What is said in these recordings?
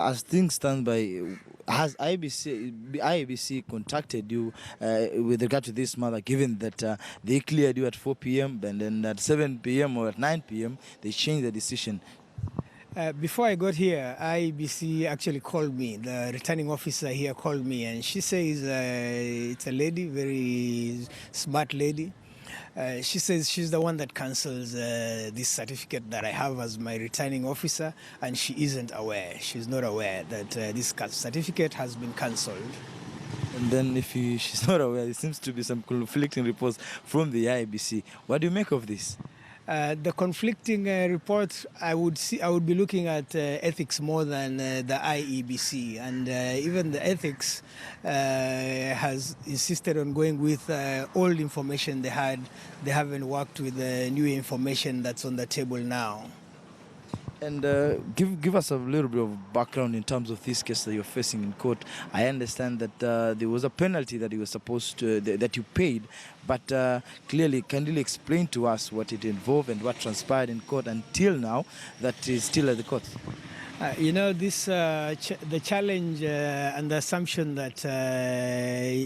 As things stand by, has IEBC contacted you with regard to this matter, given that they cleared you at 4 p.m. and then at 7 p.m. or at 9 p.m. they changed the decision? Before I got here, IEBC actually called me. The returning officer here called me, and she says it's a lady, very smart lady. She says she's the one that cancels this certificate that I have as my returning officer, and she isn't aware. She's not aware that this certificate has been cancelled. And then she's not aware, there seems to be some conflicting reports from the IEBC. What do you make of this? The conflicting reports, I would be looking at ethics more than the IEBC, and even the ethics has insisted on going with old information they had. They haven't worked with the new information that's on the table now. And give us a little bit of background in terms of this case that you're facing in court. I understand that there was a penalty that you were supposed to that you paid, but clearly, can you explain to us what it involved and what transpired in court until now that is still at the court? This the challenge and the assumption that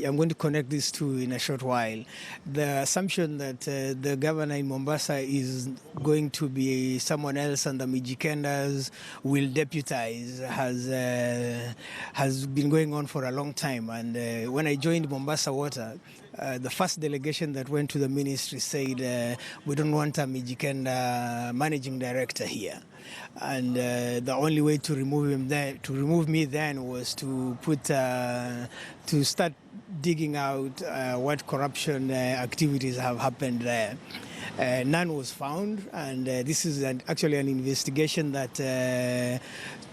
I'm going to connect these two in a short while. The assumption that the governor in Mombasa is going to be someone else and the Mijikendas will deputize has been going on for a long time. And when I joined Mombasa Water, the first delegation that went to the ministry said we don't want a Mijikenda managing director here, and the only way to remove me then was to start digging out what corruption activities have happened there. None was found, and this is actually an investigation that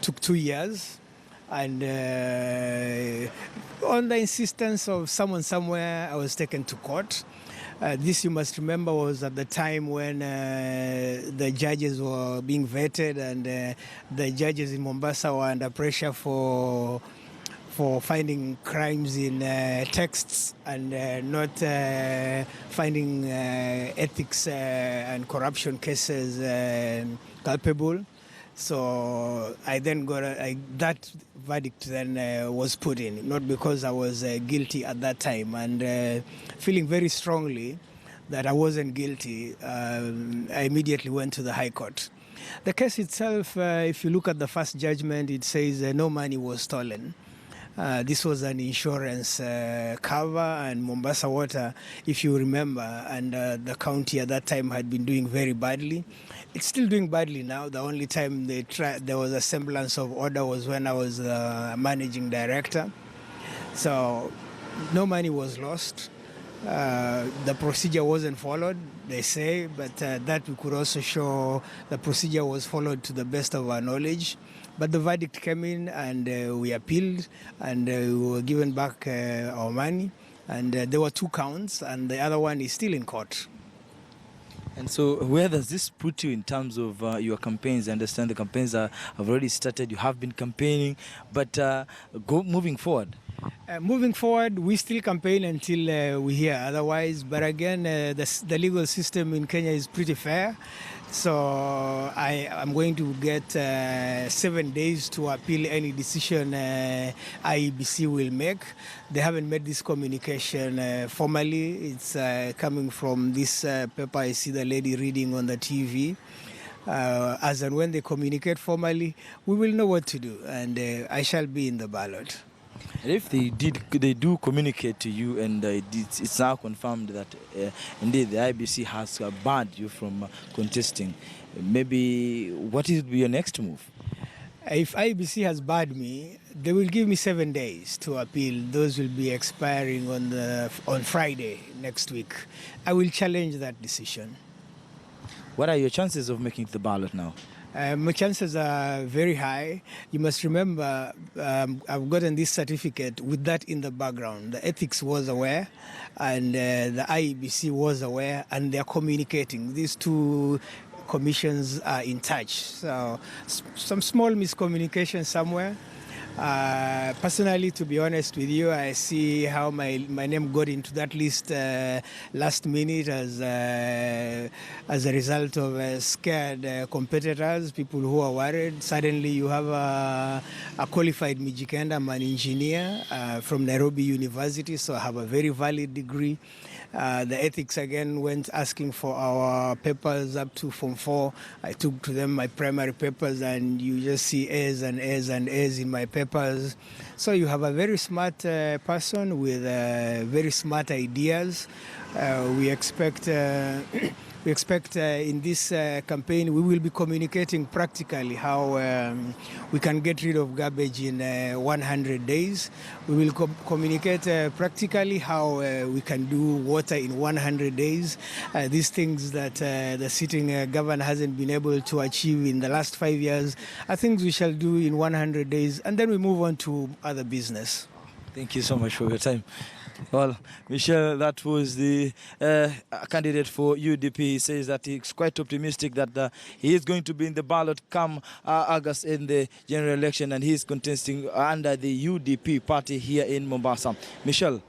took 2 years. And on the insistence of someone somewhere, I was taken to court. This, you must remember, was at the time when the judges were being vetted, and the judges in Mombasa were under pressure for finding crimes in texts and not finding ethics and corruption cases culpable. So I then got that verdict then was put in, not because I was guilty at that time, and feeling very strongly that I wasn't guilty, I immediately went to the High Court. The case itself, if you look at the first judgment, it says no money was stolen. This was an insurance cover, and Mombasa Water, if you remember, and the county at that time had been doing very badly. It's still doing badly now. The only time there was a semblance of order was when I was managing director. So no money was lost. The procedure wasn't followed, they say, but that we could also show the procedure was followed to the best of our knowledge. But the verdict came in, and we appealed, and we were given back our money. And there were 2 counts, and the other one is still in court. And so where does this put you in terms of your campaigns? I understand the campaigns have already started. You have been campaigning, but moving forward? Moving forward, we still campaign until we hear otherwise. But again, the legal system in Kenya is pretty fair. So I'm going to get 7 days to appeal any decision IEBC will make. They haven't made this communication formally. It's coming from this paper I see the lady reading on the TV. As and when they communicate formally, we will know what to do, and I shall be in the ballot. And if they do communicate to you, and it's now confirmed that indeed the IEBC has barred you from contesting, maybe what will be your next move? If IEBC has barred me, they will give me 7 days to appeal. Those will be expiring on Friday next week. I will challenge that decision. What are your chances of making the ballot now? My chances are very high. You must remember, I've gotten this certificate with that in the background. The ethics was aware, and the IEBC was aware, and they're communicating. These 2 commissions are in touch. So some small miscommunication somewhere, Personally, to be honest with you, I see how my name got into that list last minute as a result of scared competitors, people who are worried. Suddenly you have a qualified Mijikenda, I'm an engineer from Nairobi University, so I have a very valid degree. The ethics again went asking for our papers up to Form 4. I took to them my primary papers, and you just see A's and A's and A's in my papers. So you have a very smart person with very smart ideas. We expect in this campaign we will be communicating practically how we can get rid of garbage in 100 days. We will communicate practically how we can do water in 100 days. These things that the sitting governor hasn't been able to achieve in the last 5 years are things we shall do in 100 days, and then we move on to other business. Thank you so much for your time. Well, Michelle, that was the candidate for UDP. He says that he's quite optimistic that he is going to be in the ballot come August in the general election, and he's contesting under the UDP party here in Mombasa. Michelle.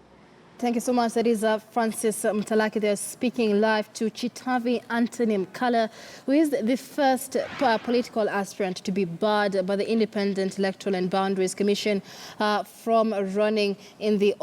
Thank you so much. That is Francis Mtalaki. They're speaking live to Chitavi Anthony Mkala, who is the first political aspirant to be barred by the Independent Electoral and Boundaries Commission from running in the